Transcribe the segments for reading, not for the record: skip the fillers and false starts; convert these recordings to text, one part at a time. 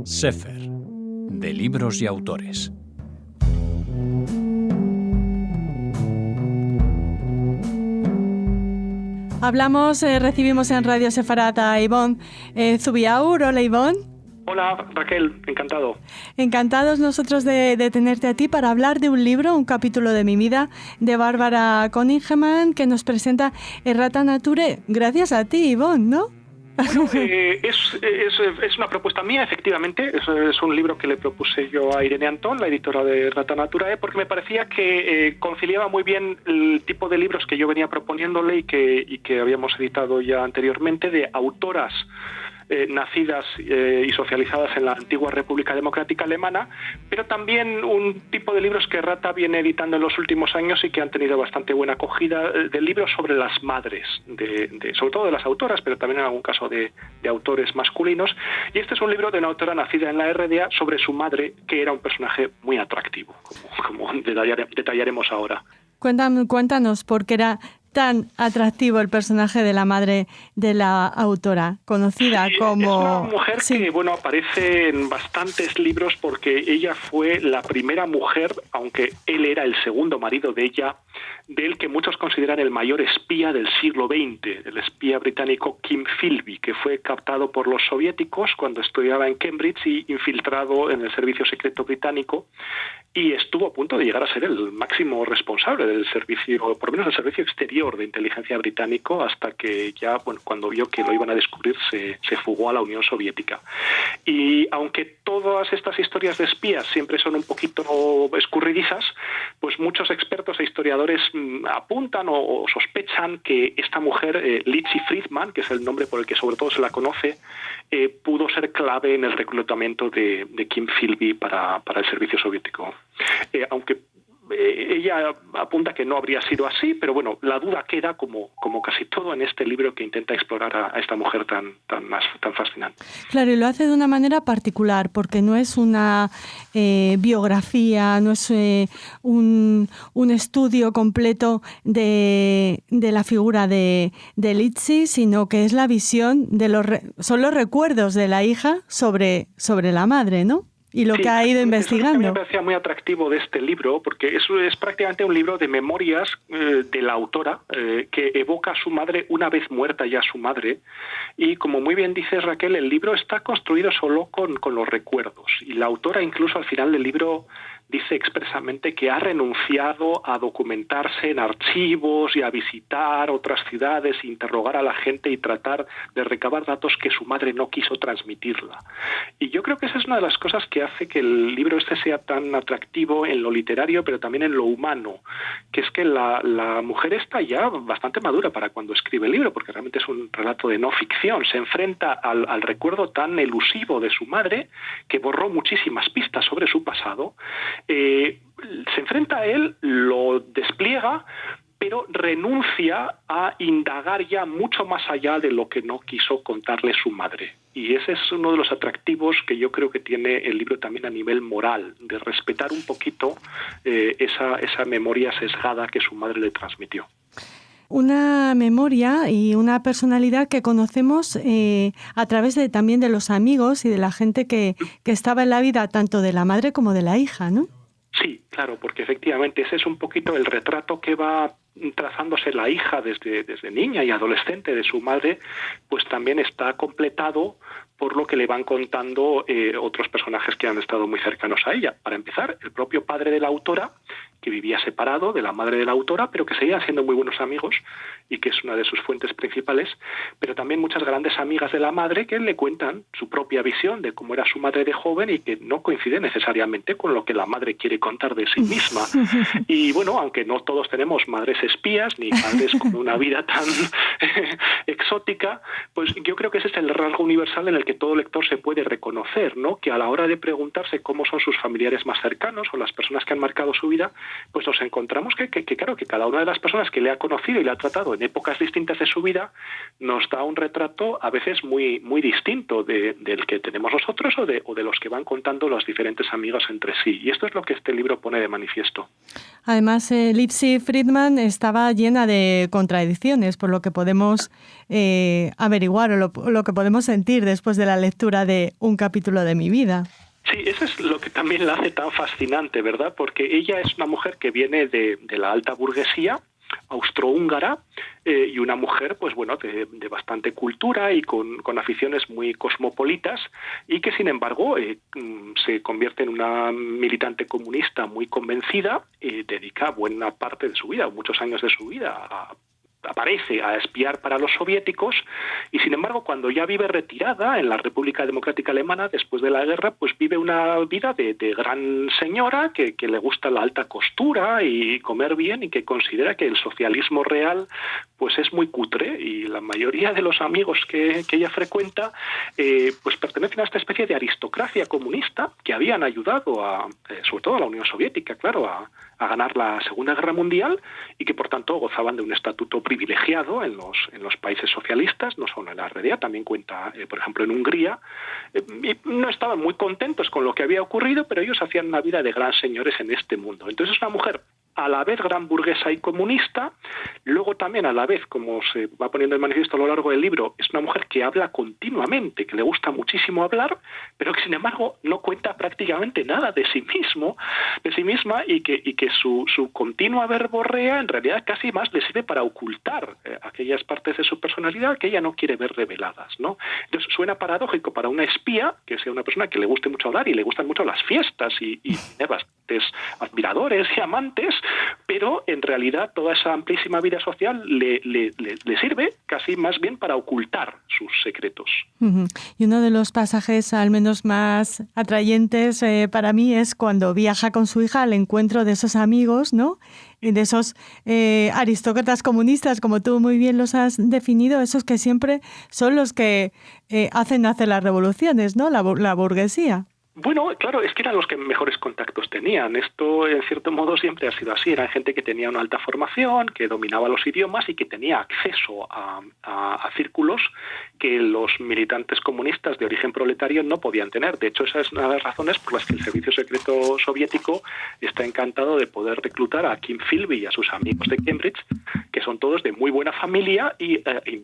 Sefer, de libros y autores. Recibimos en Radio Sefarat a Ivonne Zubiaur. Hola, Ivonne. Hola, Raquel, encantado. Encantados nosotros de tenerte a ti para hablar de un libro, un capítulo de mi vida, de Bárbara Königemann, que nos presenta Errata Naturae. Gracias a ti, Ivonne, ¿no? Bueno, es una propuesta mía, efectivamente. Es un libro que le propuse yo a Irene Antón, la editora de Errata Naturae, porque me parecía que conciliaba muy bien el tipo de libros que yo venía proponiéndole y que habíamos editado ya anteriormente, de autoras nacidas y socializadas en la antigua República Democrática Alemana, pero también un tipo de libros que Errata viene editando en los últimos años y que han tenido bastante buena acogida, de libros sobre las madres, sobre todo de las autoras, pero también en algún caso de autores masculinos. Y este es un libro de una autora nacida en la RDA sobre su madre, que era un personaje muy atractivo, como detallaremos ahora. Cuéntanos por qué era tan atractivo el personaje de la madre de la autora, conocida como... Es una mujer que, aparece en bastantes libros porque ella fue la primera mujer, aunque él era el segundo marido de ella, del que muchos consideran el mayor espía del siglo XX, el espía británico Kim Philby, que fue captado por los soviéticos cuando estudiaba en Cambridge y infiltrado en el servicio secreto británico, y estuvo a punto de llegar a ser el máximo responsable del servicio, por lo menos del servicio exterior de inteligencia británico, hasta que ya, cuando vio que lo iban a descubrir, se fugó a la Unión Soviética. Y aunque todas estas historias de espías siempre son un poquito escurridizas, pues muchos expertos e historiadores apuntan o sospechan que esta mujer, Lizzie Friedman, que es el nombre por el que sobre todo se la conoce, pudo ser clave en el reclutamiento de Kim Philby para el servicio soviético. Aunque ella apunta que no habría sido así, pero la duda queda, como casi todo en este libro que intenta explorar a esta mujer tan fascinante. Claro, y lo hace de una manera particular, porque no es una biografía, no es un estudio completo de la figura de Lizzie, sino que es la visión son los recuerdos de la hija sobre la madre, ¿no? Y lo que ha ido investigando. A mí me parecía muy atractivo de este libro, porque eso es prácticamente un libro de memorias de la autora, que evoca a su madre una vez muerta ya su madre. Y como muy bien dices, Raquel, el libro está construido solo con los recuerdos. Y la autora incluso al final del libro dice expresamente que ha renunciado a documentarse en archivos y a visitar otras ciudades, interrogar a la gente y tratar de recabar datos que su madre no quiso transmitirla. Y yo creo que esa es una de las cosas que hace que el libro este sea tan atractivo en lo literario, pero también en lo humano, que es que la mujer está ya bastante madura para cuando escribe el libro, porque realmente es un relato de no ficción. Se enfrenta al recuerdo tan elusivo de su madre, que borró muchísimas pistas sobre su pasado. Se enfrenta a él, lo despliega, pero renuncia a indagar ya mucho más allá de lo que no quiso contarle su madre. Y ese es uno de los atractivos que yo creo que tiene el libro también a nivel moral, de respetar un poquito esa memoria sesgada que su madre le transmitió. Una memoria y una personalidad que conocemos a través también de los amigos y de la gente que estaba en la vida tanto de la madre como de la hija, ¿no? Sí, claro, porque efectivamente ese es un poquito el retrato que va trazándose la hija desde niña y adolescente de su madre, pues también está completado por lo que le van contando otros personajes que han estado muy cercanos a ella. Para empezar, el propio padre de la autora, que vivía separado de la madre de la autora, pero que seguían siendo muy buenos amigos y que es una de sus fuentes principales, pero también muchas grandes amigas de la madre que le cuentan su propia visión de cómo era su madre de joven y que no coincide necesariamente con lo que la madre quiere contar de sí misma. Y aunque no todos tenemos madres espías ni padres con una vida tan exótica, pues yo creo que ese es el rasgo universal en el que todo lector se puede reconocer, ¿no? Que a la hora de preguntarse cómo son sus familiares más cercanos o las personas que han marcado su vida, pues nos encontramos que claro, que cada una de las personas que le ha conocido y le ha tratado en épocas distintas de su vida nos da un retrato a veces muy, muy distinto del que tenemos nosotros o de los que van contando los diferentes amigos entre sí. Y esto es lo que este libro pone de manifiesto. Además, Lizzie Friedman estaba llena de contradicciones, por lo que podemos averiguar o lo que podemos sentir después de la lectura de Un capítulo de mi vida. Sí, eso es lo que también la hace tan fascinante, ¿verdad? Porque ella es una mujer que viene de la alta burguesía austrohúngara y una mujer, pues bueno, de bastante cultura y con aficiones muy cosmopolitas y que, sin embargo, se convierte en una militante comunista muy convencida y dedica buena parte de su vida, muchos años de su vida aparece a espiar para los soviéticos y, sin embargo, cuando ya vive retirada en la República Democrática Alemana después de la guerra, pues vive una vida de gran señora que le gusta la alta costura y comer bien y que considera que el socialismo real pues es muy cutre y la mayoría de los amigos que ella frecuenta pues pertenecen a esta especie de aristocracia comunista que habían ayudado sobre todo a la Unión Soviética, claro, a ganar la Segunda Guerra Mundial y que por tanto gozaban de un estatuto privilegiado en los países socialistas, no solo en la RDA, también cuenta, por ejemplo, en Hungría, y no estaban muy contentos con lo que había ocurrido, pero ellos hacían una vida de gran señores en este mundo. Entonces es una mujer a la vez gran burguesa y comunista, luego también a la vez, como se va poniendo en manifiesto a lo largo del libro, es una mujer que habla continuamente, que le gusta muchísimo hablar, pero que sin embargo no cuenta prácticamente nada de sí misma y que su continua verborrea en realidad casi más le sirve para ocultar aquellas partes de su personalidad que ella no quiere ver reveladas, ¿no? Entonces suena paradójico para una espía que sea una persona que le guste mucho hablar y le gustan mucho las fiestas y tiene bastantes admiradores y amantes, pero en realidad toda esa amplísima vida social le sirve casi más bien para ocultar sus secretos. Uh-huh. Y uno de los pasajes al menos más atrayentes para mí es cuando viaja con su hija al encuentro de esos amigos, ¿no? Y de esos aristócratas comunistas, como tú muy bien los has definido, esos que siempre son los que hacen nacer las revoluciones, ¿no? La burguesía. Bueno, claro, es que eran los que mejores contactos tenían. Esto, en cierto modo, siempre ha sido así. Eran gente que tenía una alta formación, que dominaba los idiomas y que tenía acceso a círculos que los militantes comunistas de origen proletario no podían tener. De hecho, esa es una de las razones por las que el servicio secreto soviético está encantado de poder reclutar a Kim Philby y a sus amigos de Cambridge, que son todos de muy buena familia y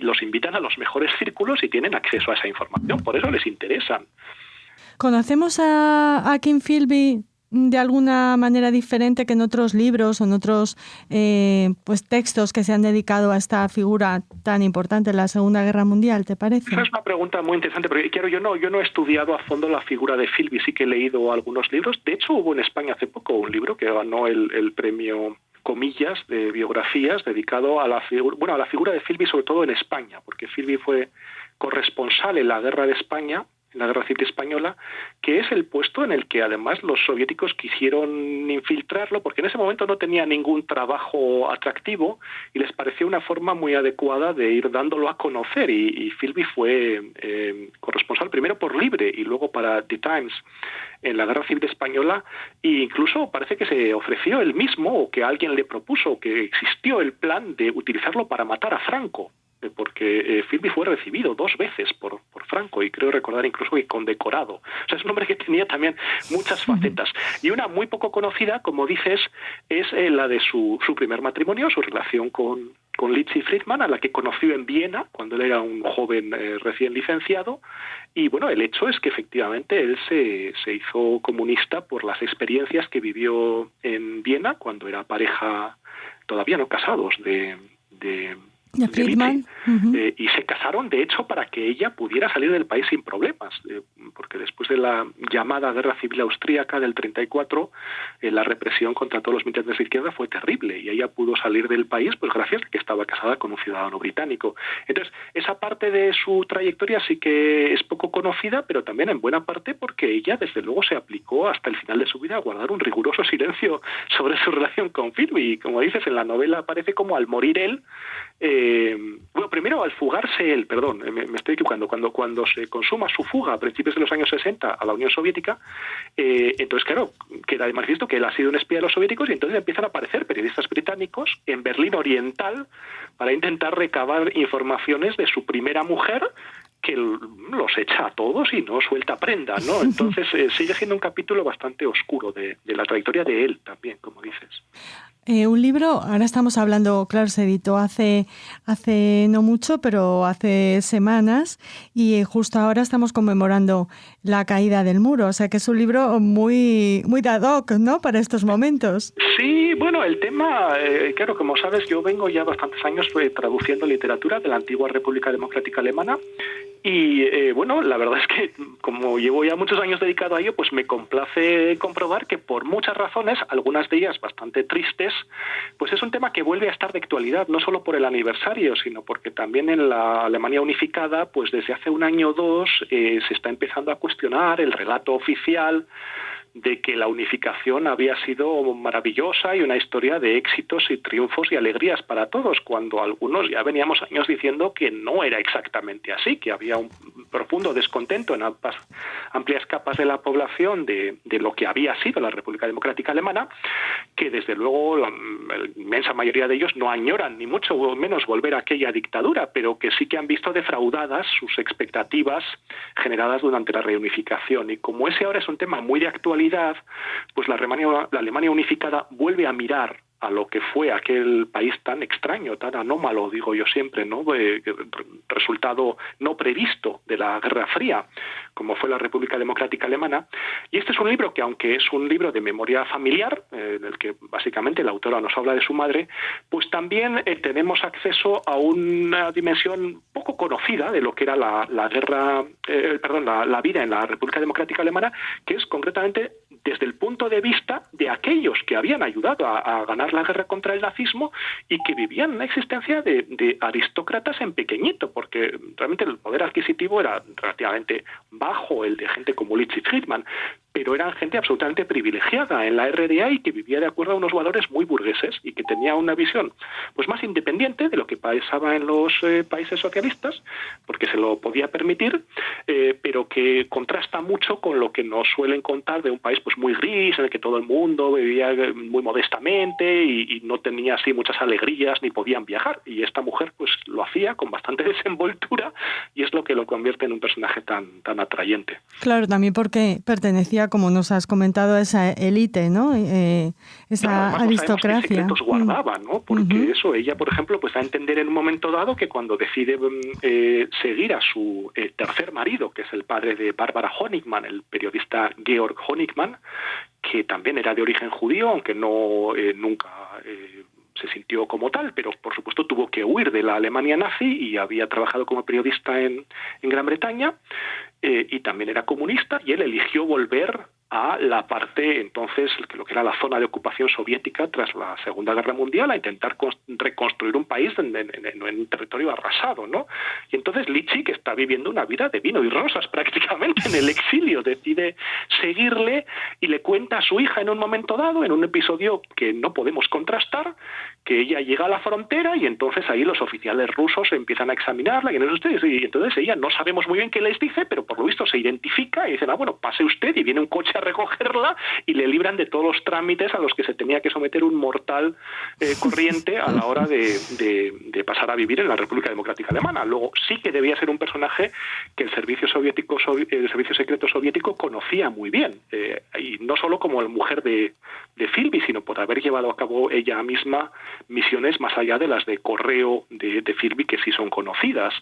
los invitan a los mejores círculos y tienen acceso a esa información. Por eso les interesan. ¿Conocemos a Kim Philby de alguna manera diferente que en otros libros o en otros pues textos que se han dedicado a esta figura tan importante en la Segunda Guerra Mundial, te parece? Esa es una pregunta muy interesante, porque claro, yo no he estudiado a fondo la figura de Philby, sí que he leído algunos libros. De hecho, hubo en España hace poco un libro que ganó el premio comillas de biografías dedicado a la figura de Philby, sobre todo en España, porque Philby fue corresponsal en la Guerra de España, en la Guerra Civil Española, que es el puesto en el que además los soviéticos quisieron infiltrarlo, porque en ese momento no tenía ningún trabajo atractivo y les pareció una forma muy adecuada de ir dándolo a conocer, y Philby fue corresponsal primero por Libre y luego para The Times en la Guerra Civil Española, e incluso parece que se ofreció él mismo o que alguien le propuso, que existió el plan de utilizarlo para matar a Franco, porque Philby fue recibido 2 veces por Franco y creo recordar incluso que condecorado. O sea, es un hombre que tenía también muchas facetas. Y una muy poco conocida, como dices, es la de su primer matrimonio, su relación con Lizzie Friedman, a la que conoció en Viena cuando él era un joven recién licenciado. Y bueno, el hecho es que efectivamente él se hizo comunista por las experiencias que vivió en Viena cuando era pareja, todavía no casados, de Friedman. Y se casaron, de hecho, para que ella pudiera salir del país sin problemas, porque después de la llamada Guerra Civil Austríaca del 34, la represión contra todos los militantes de izquierda fue terrible y ella pudo salir del país pues gracias a que estaba casada con un ciudadano británico. Entonces, esa parte de su trayectoria sí que es poco conocida, pero también en buena parte porque ella, desde luego, se aplicó hasta el final de su vida a guardar un riguroso silencio sobre su relación con Philby. Y como dices, en la novela aparece como al morir él, bueno, primero al fugarse él, perdón, me estoy equivocando, cuando se consuma su fuga a principios de los años 60 a la Unión Soviética, entonces claro, queda de manifiesto que él ha sido un espía de los soviéticos y entonces empiezan a aparecer periodistas británicos en Berlín Oriental para intentar recabar informaciones de su primera mujer, que los echa a todos y no suelta prenda, ¿no? Entonces sigue siendo un capítulo bastante oscuro de la trayectoria de él también, como dices. Un libro, ahora estamos hablando, claro, se editó hace no mucho, pero hace semanas, y justo ahora estamos conmemorando la caída del muro, o sea que es un libro muy ad hoc, ¿no?, para estos momentos. Sí, bueno, el tema, claro, como sabes, yo vengo ya bastantes años traduciendo literatura de la antigua República Democrática Alemana. Y bueno, la verdad es que como llevo ya muchos años dedicado a ello, pues me complace comprobar que por muchas razones, algunas de ellas bastante tristes, pues es un tema que vuelve a estar de actualidad, no solo por el aniversario, sino porque también en la Alemania unificada, pues desde hace un año o dos se está empezando a cuestionar el relato oficial de que la unificación había sido maravillosa y una historia de éxitos y triunfos y alegrías para todos, cuando algunos ya veníamos años diciendo que no era exactamente así, que había un profundo descontento en amplias capas de la población de lo que había sido la República Democrática Alemana, que desde luego la inmensa mayoría de ellos no añoran ni mucho menos volver a aquella dictadura, pero que sí que han visto defraudadas sus expectativas generadas durante la reunificación. Y como ese ahora es un tema muy de actualidad, pues la Alemania unificada vuelve a mirar a lo que fue aquel país tan extraño, tan anómalo, digo yo siempre, ¿no?, resultado no previsto de la Guerra Fría, como fue la República Democrática Alemana. Y este es un libro que, aunque es un libro de memoria familiar, en el que básicamente la autora nos habla de su madre, pues también tenemos acceso a una dimensión poco conocida de lo que era la vida en la República Democrática Alemana, que es concretamente desde el punto de vista de aquellos que habían ayudado a ganar la guerra contra el nazismo y que vivían una existencia de aristócratas en pequeñito, porque realmente el poder adquisitivo era relativamente bajo, el de gente como Litchi Friedman, pero eran gente absolutamente privilegiada en la RDA y que vivía de acuerdo a unos valores muy burgueses y que tenía una visión pues más independiente de lo que pasaba en los países socialistas, porque se lo podía permitir, pero que contrasta mucho con lo que nos suelen contar de un país pues muy gris, en el que todo el mundo vivía muy modestamente y no tenía así muchas alegrías ni podían viajar. Y esta mujer pues lo hacía con bastante desenvoltura y es lo que lo convierte en un personaje tan atrayente. Claro, también porque pertenecía, como nos has comentado, a esa élite, ¿no? Esa aristocracia. ¿Qué secretos guardaba, ¿no? Porque eso, ella, por ejemplo, pues da a entender en un momento dado que cuando decide seguir a su tercer marido, que es el padre de Barbara Honigmann, el periodista Georg Honigmann, que también era de origen judío, aunque no nunca se sintió como tal, pero por supuesto tuvo que huir de la Alemania nazi y había trabajado como periodista en Gran Bretaña, y también era comunista, y él eligió volver a la parte, entonces, lo que era la zona de ocupación soviética tras la Segunda Guerra Mundial, a intentar reconstruir un país en un territorio arrasado, ¿no? Y entonces Litchi, que está viviendo una vida de vino y rosas prácticamente en el exilio, decide seguirle y le cuenta a su hija en un momento dado, en un episodio que no podemos contrastar, que ella llega a la frontera y entonces ahí los oficiales rusos empiezan a examinarla, y entonces ella no sabemos muy bien qué les dice, pero por lo visto se identifica y dicen, bueno, pase usted, y viene un coche a recogerla y le libran de todos los trámites a los que se tenía que someter un mortal corriente a la hora de pasar a vivir en la República Democrática Alemana. Luego sí que debía ser un personaje que el servicio secreto soviético conocía muy bien, y no solo como la mujer de Philby, sino por haber llevado a cabo ella misma misiones más allá de las de correo de Philby, que sí son conocidas.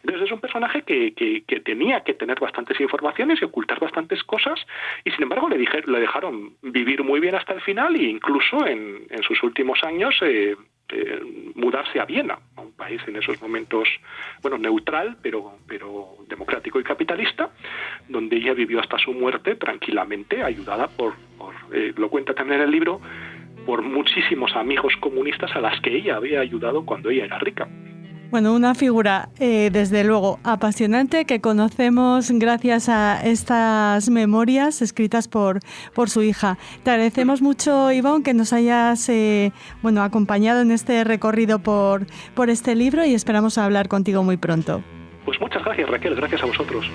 Entonces es un personaje que tenía que tener bastantes informaciones y ocultar bastantes cosas, y sin embargo le dejaron vivir muy bien hasta el final, e incluso en sus últimos años mudarse a Viena, a un país en esos momentos, bueno, neutral, pero democrático y capitalista, donde ella vivió hasta su muerte tranquilamente, ayudada por lo cuenta también en el libro, por muchísimos amigos comunistas a las que ella había ayudado cuando ella era rica. Bueno, una figura, desde luego, apasionante que conocemos gracias a estas memorias escritas por su hija. Te agradecemos mucho, Ivonne, que nos hayas acompañado en este recorrido por este libro y esperamos hablar contigo muy pronto. Pues muchas gracias, Raquel, gracias a vosotros.